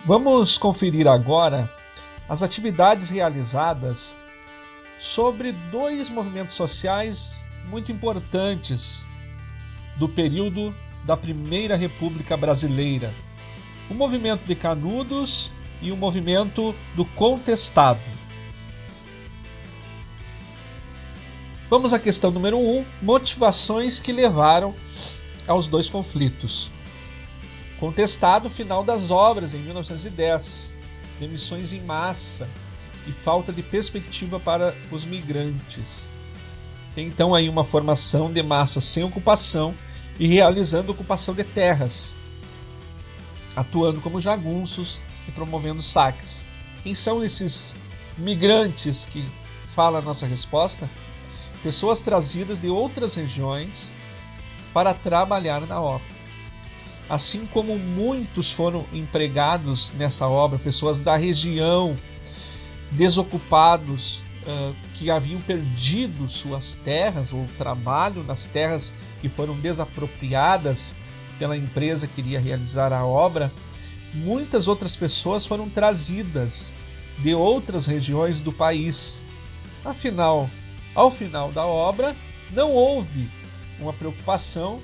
Vamos conferir agora as atividades realizadas sobre dois movimentos sociais muito importantes do período da Primeira República Brasileira: o movimento de Canudos e o movimento do Contestado. Vamos à questão número 1, motivações que levaram aos dois conflitos. Contestado, final das obras em 1910, demissões em massa e falta de perspectiva para os migrantes. Tem então aí uma formação de massa sem ocupação e realizando ocupação de terras, atuando como jagunços e promovendo saques. Quem são esses migrantes que fala a nossa resposta? Pessoas trazidas de outras regiões para trabalhar na obra. Assim como muitos foram empregados nessa obra, pessoas da região, desocupados, que haviam perdido suas terras ou trabalho nas terras que foram desapropriadas pela empresa que iria realizar a obra, muitas outras pessoas foram trazidas de outras regiões do país. Afinal, ao final da obra, não houve uma preocupação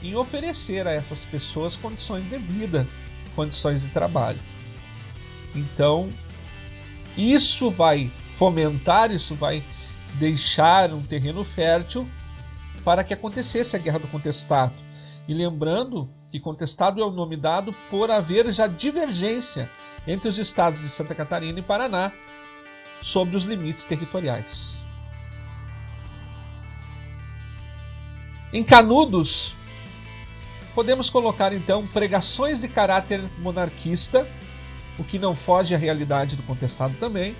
em oferecer a essas pessoas condições de vida, condições de trabalho. Então, isso vai fomentar, isso vai deixar um terreno fértil para que acontecesse a Guerra do Contestado. E lembrando que Contestado é o nome dado por haver já divergência entre os estados de Santa Catarina e Paraná sobre os limites territoriais. Em Canudos, podemos colocar então pregações de caráter monarquista, o que não foge à realidade do Contestado também.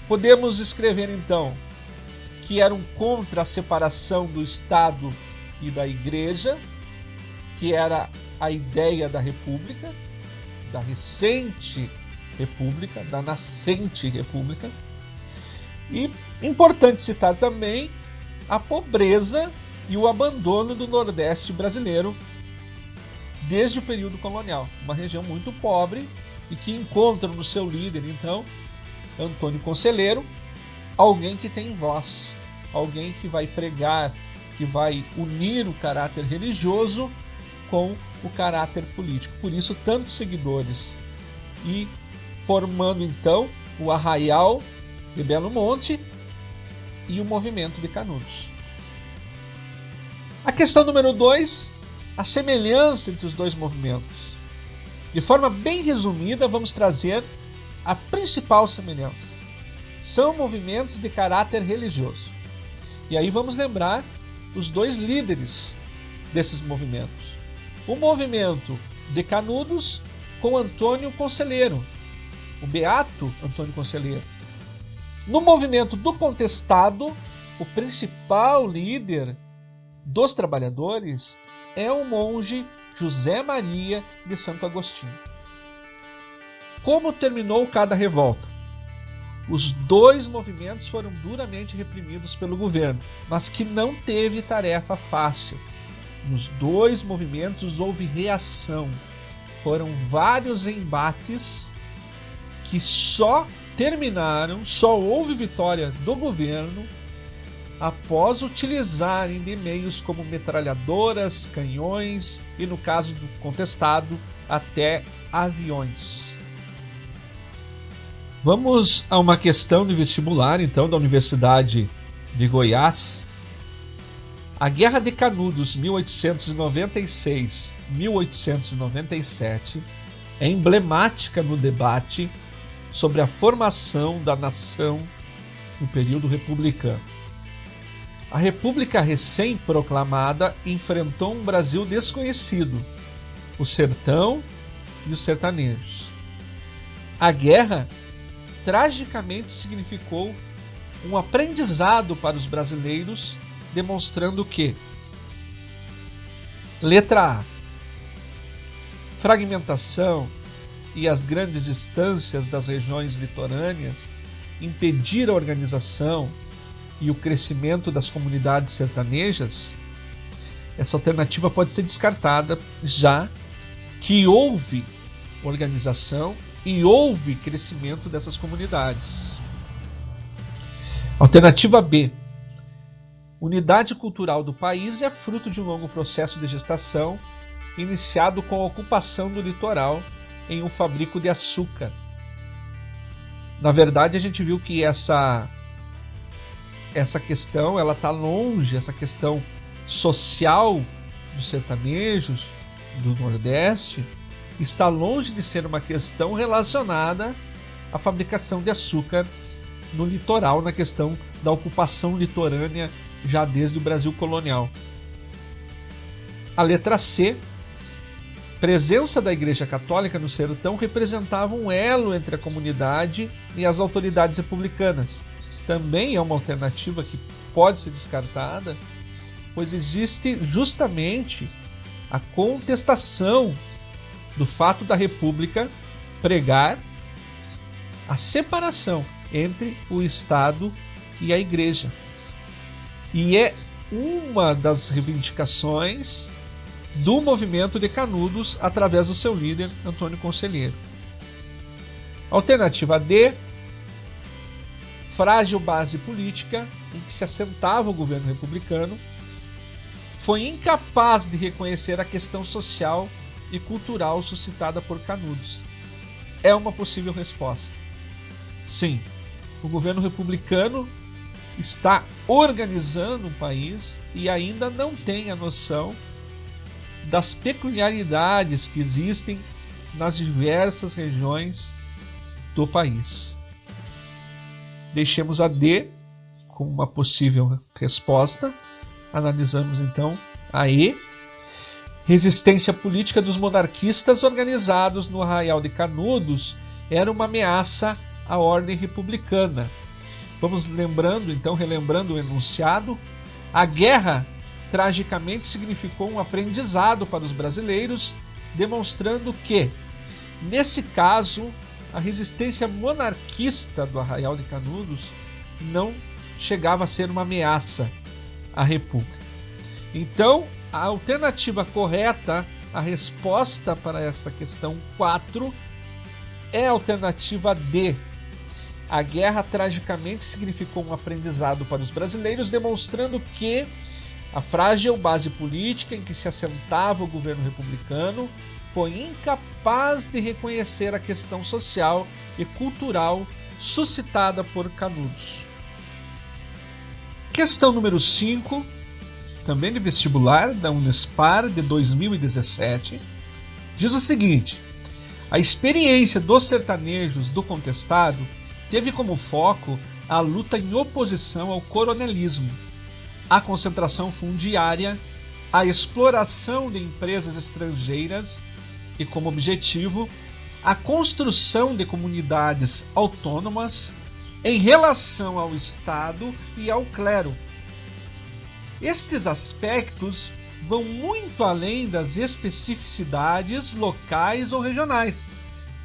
Podemos escrever então que eram contra a separação do Estado e da Igreja, que era a ideia da República, da recente República, da nascente República. E importante citar também a pobreza e o abandono do Nordeste brasileiro desde o período colonial, uma região muito pobre e que encontra no seu líder, então, Antônio Conselheiro, alguém que tem voz, alguém que vai pregar, que vai unir o caráter religioso com o caráter político. Por isso, tantos seguidores. E formando, então, o Arraial de Belo Monte e o movimento de Canudos. A questão número 2, a semelhança entre os dois movimentos. De forma bem resumida, vamos trazer a principal semelhança. São movimentos de caráter religioso. E aí vamos lembrar os dois líderes desses movimentos. O movimento de Canudos com Antônio Conselheiro, o beato Antônio Conselheiro. No movimento do Contestado, o principal líder dos trabalhadores é o monge José Maria de Santo Agostinho. Como terminou cada revolta? Os dois movimentos foram duramente reprimidos pelo governo, mas que não teve tarefa fácil. Nos dois movimentos houve reação. Foram vários embates que só terminaram, só houve vitória do governo após utilizarem de meios como metralhadoras, canhões e, no caso do Contestado, até aviões. Vamos a uma questão de vestibular, então, da Universidade de Goiás. A Guerra de Canudos, 1896-1897, é emblemática no debate sobre a formação da nação no período republicano. A República recém-proclamada enfrentou um Brasil desconhecido, o sertão e os sertanejos. A guerra tragicamente significou um aprendizado para os brasileiros, demonstrando que: letra A, fragmentação e as grandes distâncias das regiões litorâneas impediram a organização e o crescimento das comunidades sertanejas. Essa alternativa pode ser descartada, já que houve organização e houve crescimento dessas comunidades. Alternativa B. Unidade cultural do país é fruto de um longo processo de gestação, iniciado com a ocupação do litoral em um fabrico de açúcar. Na verdade, a gente viu que essa questão ela está longe, essa questão social dos sertanejos do Nordeste está longe de ser uma questão relacionada à fabricação de açúcar no litoral, na questão da ocupação litorânea já desde o Brasil colonial. A letra C. Presença da Igreja Católica no sertão representava um elo entre a comunidade e as autoridades republicanas. Também é uma alternativa que pode ser descartada, pois existe justamente a contestação do fato da República pregar a separação entre o Estado e a Igreja. E é uma das reivindicações do movimento de Canudos através do seu líder, Antônio Conselheiro. Alternativa D. Frágil base política em que se assentava o governo republicano foi incapaz de reconhecer a questão social e cultural suscitada por Canudos. É uma possível resposta. Sim, o governo republicano está organizando um país e ainda não tem a noção das peculiaridades que existem nas diversas regiões do país. Deixemos a D como uma possível resposta. Analisamos então a E. Resistência política dos monarquistas organizados no Arraial de Canudos era uma ameaça à ordem republicana. Vamos relembrando o enunciado. A guerra tragicamente significou um aprendizado para os brasileiros, demonstrando que, nesse caso, a resistência monarquista do Arraial de Canudos não chegava a ser uma ameaça à República. Então, a alternativa correta, a resposta para esta questão 4, é a alternativa D. A guerra tragicamente significou um aprendizado para os brasileiros, demonstrando que a frágil base política em que se assentava o governo republicano foi incapaz de reconhecer a questão social e cultural suscitada por Canudos. Questão número 5, também de vestibular, da Unespar de 2017, diz o seguinte: a experiência dos sertanejos do contestado teve como foco a luta em oposição ao coronelismo, a concentração fundiária, a exploração de empresas estrangeiras e, como objetivo, a construção de comunidades autônomas em relação ao Estado e ao clero. Estes aspectos vão muito além das especificidades locais ou regionais.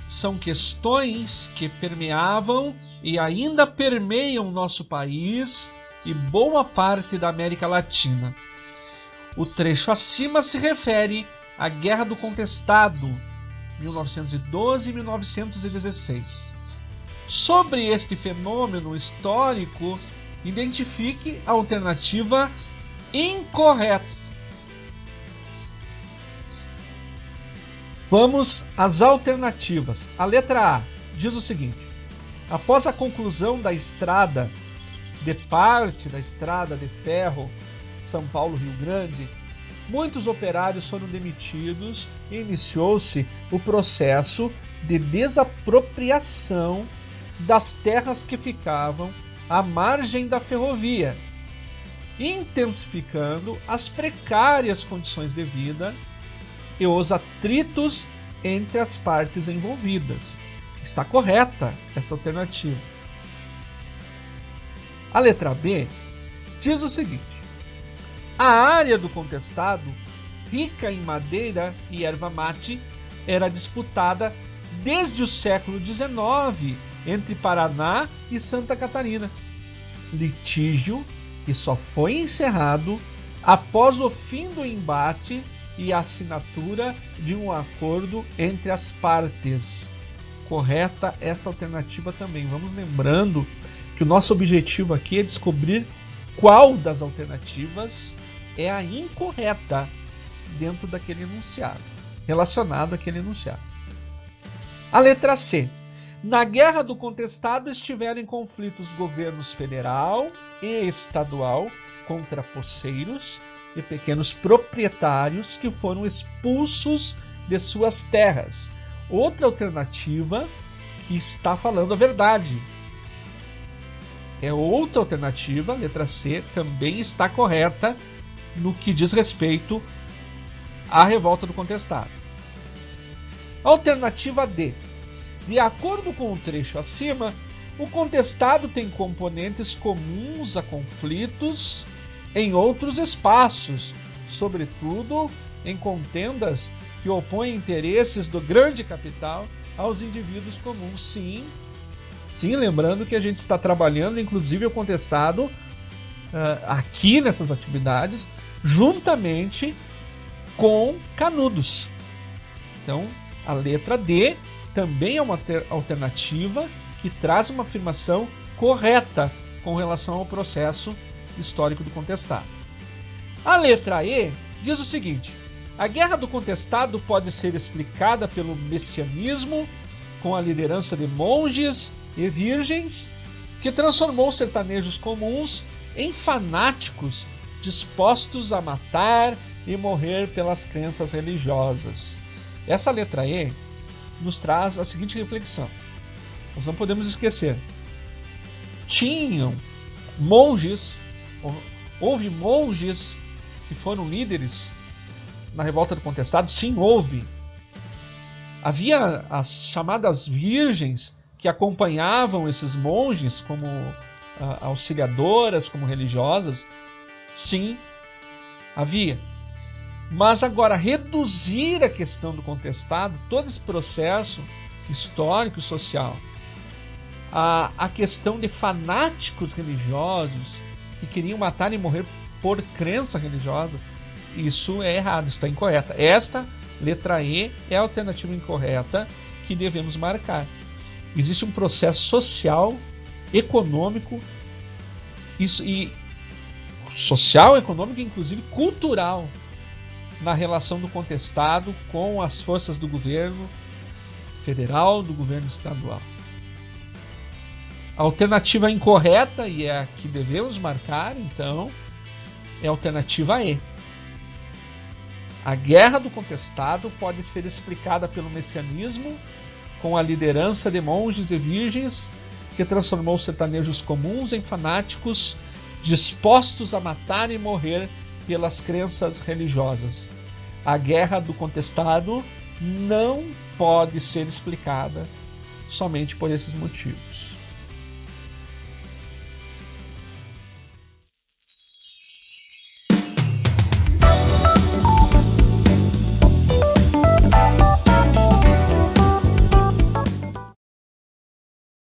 São questões que permeavam e ainda permeiam nosso país e boa parte da América Latina. O trecho acima se refere à Guerra do Contestado, 1912 e 1916. Sobre este fenômeno histórico, identifique a alternativa incorreta. Vamos às alternativas. A letra A diz o seguinte: após a conclusão da estrada, de parte da estrada de ferro São Paulo-Rio Grande, muitos operários foram demitidos e iniciou-se o processo de desapropriação das terras que ficavam à margem da ferrovia, intensificando as precárias condições de vida e os atritos entre as partes envolvidas. Está correta esta alternativa. A letra B diz o seguinte: a área do contestado, rica em madeira e erva mate, era disputada desde o século XIX entre Paraná e Santa Catarina. Litígio que só foi encerrado após o fim do embate e a assinatura de um acordo entre as partes. Correta esta alternativa também. Vamos lembrando que o nosso objetivo aqui é descobrir qual das alternativas é a incorreta dentro daquele enunciado, relacionado àquele enunciado. A letra C. Na Guerra do Contestado estiveram em conflitos governos federal e estadual contra posseiros e pequenos proprietários que foram expulsos de suas terras. Outra alternativa que está falando a verdade. É outra alternativa, letra C, também está correta no que diz respeito à revolta do contestado. Alternativa D. De acordo com o trecho acima, o contestado tem componentes comuns a conflitos em outros espaços, sobretudo em contendas que opõem interesses do grande capital aos indivíduos comuns. Sim, lembrando que a gente está trabalhando, inclusive, o contestado aqui nessas atividades, juntamente com Canudos. Então, a letra D também é uma alternativa que traz uma afirmação correta com relação ao processo histórico do contestado. A letra E diz o seguinte: a Guerra do Contestado pode ser explicada pelo messianismo com a liderança de monges e virgens que transformou sertanejos comuns em fanáticos dispostos a matar e morrer pelas crenças religiosas. Essa letra E nos traz a seguinte reflexão. Nós não podemos esquecer. Houve monges que foram líderes na revolta do contestado? Sim, houve. Havia as chamadas virgens que acompanhavam esses monges como auxiliadoras, como religiosas? Sim, havia. Mas agora, reduzir a questão do contestado, todo esse processo histórico e social, a questão de fanáticos religiosos que queriam matar e morrer por crença religiosa, isso é errado, está incorreta. Esta, letra E, é a alternativa incorreta que devemos marcar. Existe um processo social, econômico, social, econômico e inclusive cultural na relação do contestado com as forças do governo federal, do governo estadual. A alternativa incorreta, e é a que devemos marcar, então, é a alternativa E. A Guerra do Contestado pode ser explicada pelo messianismo com a liderança de monges e virgens que transformou sertanejos comuns em fanáticos dispostos a matar e morrer pelas crenças religiosas. A Guerra do Contestado não pode ser explicada somente por esses motivos.